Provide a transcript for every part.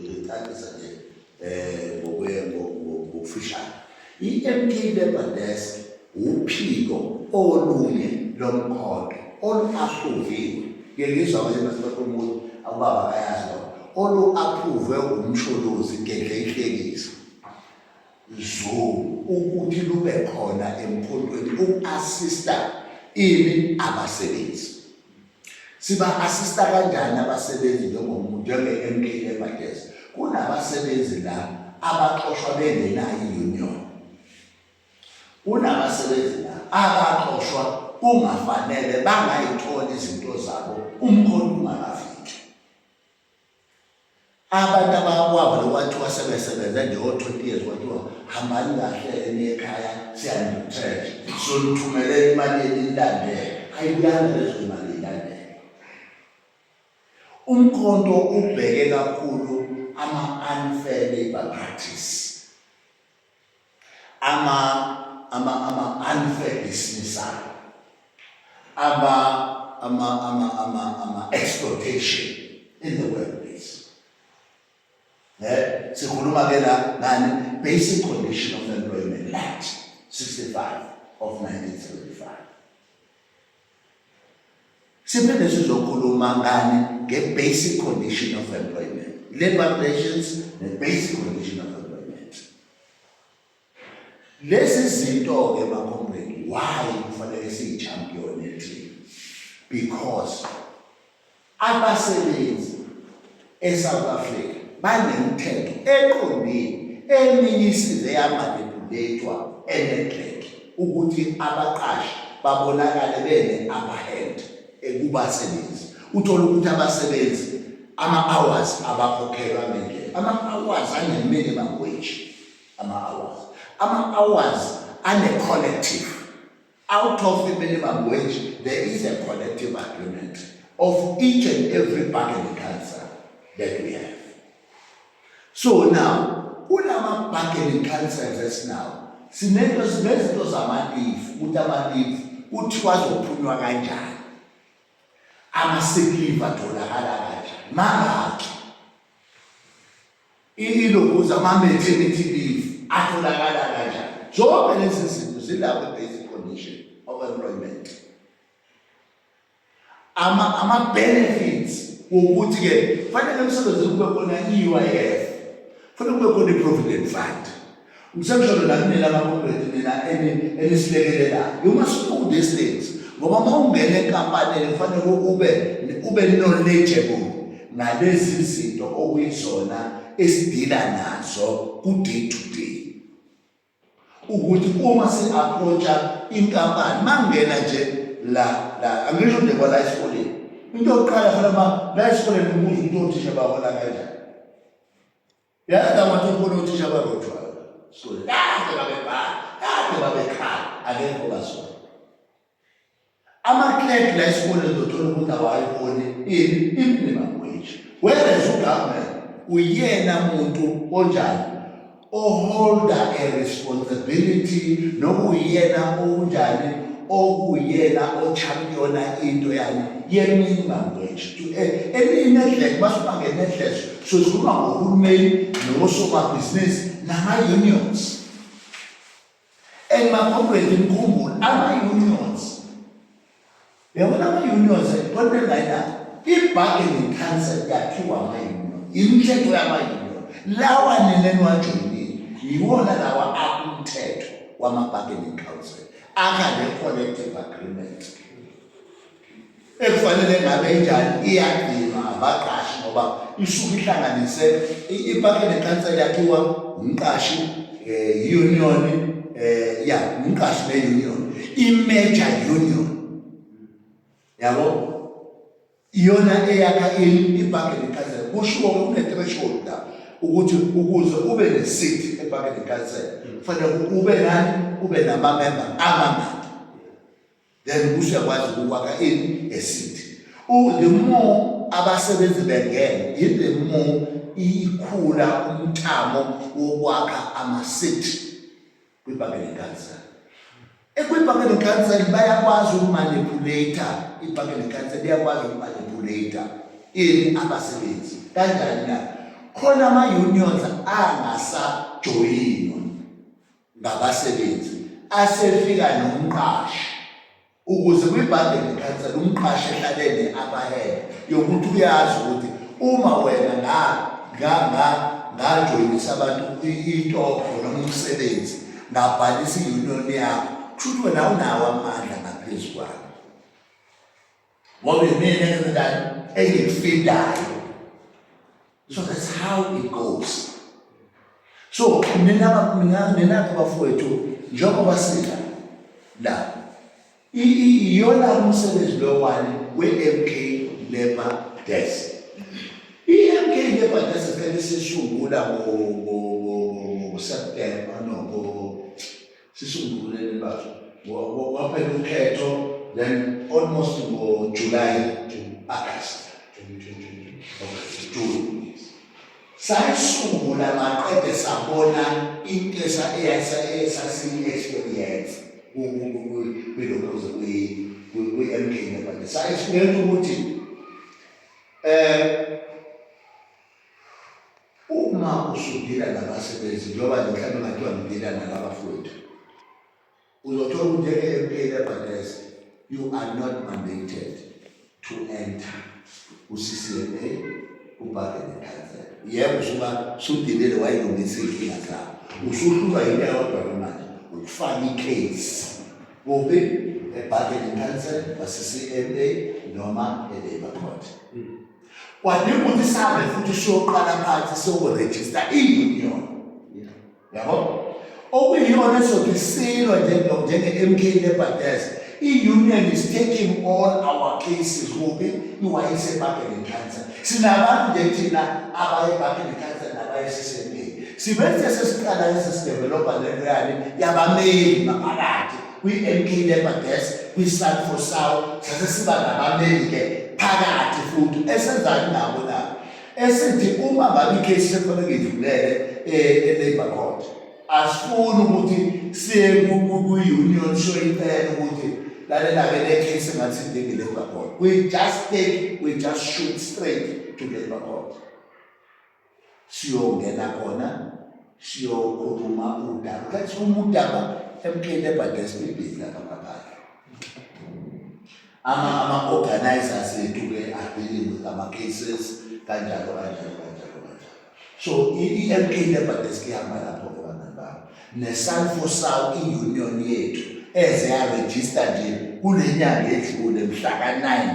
ngicacisa nje ngokufishane. I-MK Labour Desk uphiko olunye lomkhonto olu-approviwe. Ngiyezwa nje masibaqomuthi akubaba bayazi lo. Olu-approve umsholozi Gedleyihlekisa ukuthi lube khona emkhondweni uku-assista abasebenzi. Siba-assista kanjani abasebenzi njenge-MK Labour Desk? Kunabasebenzi la abaxoshwa bengenayo i-union. Kunabasebenzi la abaxoshwa kungafanele bangayitholi izinto zabo umkhonto ungakafiki. Abantu abakwabo lokwathiwa sebesebenza nje o-20 years kwathiwa hambani kahle ekhaya siyanithresh sonithumelela imali elilandela. Ayibuyanga lezo imali elilandela. Umkhonto ubheke kakhulu ama-unfair labor practice, ama-unfair dismissal, exploitation in the workplace. Sikhuluma ke la ngani Basic Condition of Employment Act 65 of 1975. Siphinde sizokhuluma ngani nge-basic condition of employment, labor relations ne-basic condition of employment. Lezi zinto ke makomredi, why kufanele siyi-champion team? Because abasebenzi eSouth Africa banemithetho eqondile eminye isize yamanipulatewa enetwork ukuthi abaqashi babonakale bene-upper hand kubasebenzi. Uthola ukuthi abasebenzi ama-hours abakhokhelwa ngendlela, ama-hours ane-minimum wage, ama-hours ane-collective. Out of the minimum wage there is a collective agreement of each and every bargaining council that we have. So now kulama bargaining councils now sinezinto zama-leave, ukuthi ama-leave kuthiwa azophunywa kanjani, ama-sick leave atholakala kanjani, mangaki ilokuza ama-maternity leave atholakala kanjani. Zonke lezi zinto zilawo i-basic condition of employment. Ama-benefits wokuthi ke fanele emsebenzini kube khona i-UIF, fanele kube khona i-provident fund. Umsebenzini lakunela amakompleti nina enisilekelelayo. You must know these things. Ngoba uma ungena enkampanini kufanele ube knowledgeable ngalezi zinto okuyizona esidila nazo ku-day to day. Ukuthi uma si-approacha inkampani, mangena nje la angisho nje kwa la esikoleni. Into yokuqala fanele la esikoleni ubuze ukuthi othisha babona kanjani. Yazi abantu ukubona othisha barotshwa. So kade babekhala akekho basona. Ama-clerk la esikoleni uzothola ukuthi awayiboni i-minimum wage. Whereas ugovernment uyena muntu onjani oholda a responsibility, nokuyena onjani okuyena ochampiona into yani ye-minimum wage. Elinye basuka nge-network so sikhuluma ngohulumeni nosomabhizinisi nama-unions. And makomredi mkhumbule ama-unions, yabona ama-unions konke layina i-bargaining council yakhiwa ama-union, imithetho yama-union lawa nenenwajoyinile yiwona lawa akumthetho wama-bargaining council akha ne-collective agreement ekufanele ngabe njani iyagcinwa abaqashi ngoba isuke ihlanganise i-bargaining council yakhiwa umqashi, union, umqashi ne-union, i-major union, yabo iyona eyakha i-bargaining council. Kusho une-threshold la ukuthi ukuze ube ne-seat e-bargaining council kufanele ube nani, ube nama-member amangaki, then usuyakwazi ukwakha a-seat. The more abasebenzi bengena, the more ikhula umthamo wokwakha ama-seat kwi-bargaining council. Kwi-bargaining council bayakwazi ukumanipulata, i-bargaining council iyakwazi ukumanipulata abasebenzi kanjani na khona ama-unions angasajoyinwa ngabasebenzi asefika nomqashi ukuze kwi-bargaining council umqashi ehlalene abahele yokuthi uyazi ukuthi uma wena ngajoyinisa abantu itoko noma umsebenzi ngabhalisa i-union yakho kushuthi wena unawo amandla ngaphezu kwalo ngoba mina ngenzani engikufidayo. So that's how it goes. So nina bafowethu njengoba sila la iyona umsebenzi lo wani we-MK Labour Desk. I-MK Labour Desk isikhathi sisungula ngo-September sisungulele bazo waphela ukhetho then almost ngo-July to August 2020 June. Sayisungula maqede sabona into esasiyi-experience kwilokuze kwi-MK Labour Desk. Sayisibona ukuthi uma usudila nabasebenzi njengoba mhlawumbe ngathiwa ngidila nalabafowethu uzothola ukuthi njenge-MK Labour Desk you are not mandated to enter ku-CCMA ku-bargaining council. Yebo usuka sudilile wayilungisa iy'nkinga zakho usuhlulwa yinto eyodwa manje ukufaka i-case kuphi e-bargaining council base-CCMA noma e-Labour Court. Kwadinga ukuthi sihambe futhi siyoqala phansi siyokurejista i-union yabo okuyiyona ezothi silwa njenge-MK Labour Desk. I-union is taking all our cases kuphi iwayise e-bargaining council. Sinabantu nje thina abaye-bargaining council nabaye-CCMA sibenze sesiqala esesidevelopha lento yani yabameli maphakathi kwi-MK Labour Desk kwi-South for South sasesiba nabameli-ke phakathi futhi esenzani nabo esithi uma ngabe i-case sekufanele ngidlulele e-Labour Court asifuni ukuthi siye ku-union siyoyicela ukuthi lalela-ke le-case engathi idinga i-Labour Court. We just shoot straight to Labour Court. Siyongena khona siyokhuluma udaba kathi udaba MK Labour Desk ibhizi lapha phakathi. Ama-organizers ethu-ke are dealing with ama-cases kanjalo. So i-MK Labour Desk ihamba lapho-ke bangani bami ne-South for South i-union yethu eze yarejista nje kule nyanga edlule mhla ka-9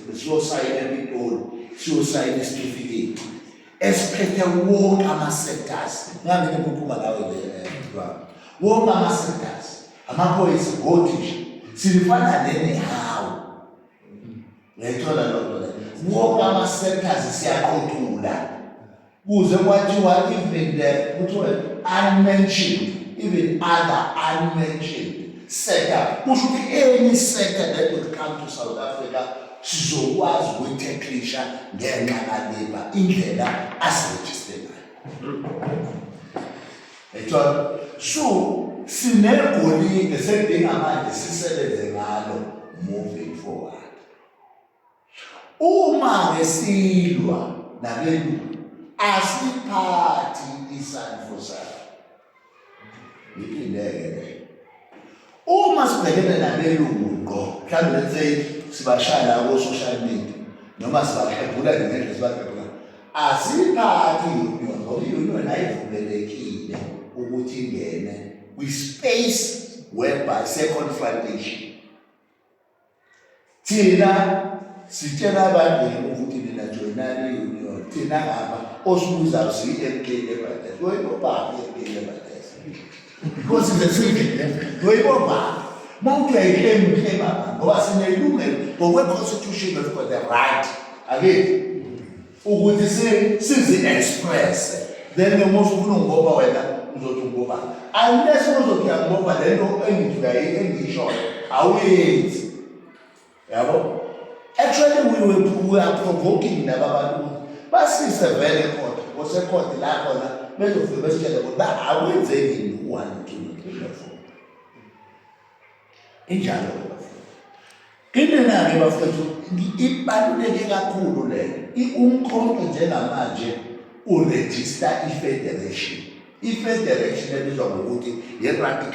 besiyosayina ePitoli siyosayina isitifiketi esiphethe wonke ama-sectors ngangeke kuphuma lawe wonke ama-sectors amaphoyisa ngothisha silifana nenehawu ngayithola lonto le wonke ama-sectors siyaqothula kuze kwathiwa even kuthiwa unmentioned even other unmentioned sector kusho ukuthi any sector that will come to South Africa sizokwazi ukuyitheklisha ngenxa kaLabour indlela asirejiste ngayo. So sinegolide sekudinga manje sisebenze ngalo moving forward. Uma ngesilwa nabelungu asiphathi i-South for South yileke uma sibhekene nabelungu ngqo mhlawumbe let's say sibashaya ku-social media noma sibahebhula ngendlela sibahebhula asiphathi i-union ngoba i-union ayivumelekile ukuthi ingene kwi-space whereby se-confrontation. Thina sitshela abantu ukuthi nina joyinani i-union thina ngapha osibuzayo siyi-MK Labour Desk oyibophapi i-MK Labour Desk because it's a civil oyibophapi mawuthi uyayiklema ngoba sinelungelo ngokwe-constitution we've got the right akithi ukuthi sizi-express then noma usufuna ungibopha wena uzothi ungibopha unless uzothi uyangibopha lento engiyishoyo awuyenzi yabo. Actually, we are provoking laba bantu basise vele court kosecourt la khona bezofika besitshela ukuthi akwenzeki 1 2 3 4 injalo bafowethu. Kinena-ke bafowethu ibaluleke kakhulu le umkhonto njengamanje urejista ifederation. Ifederation ebizwa ngokuthi i-rugby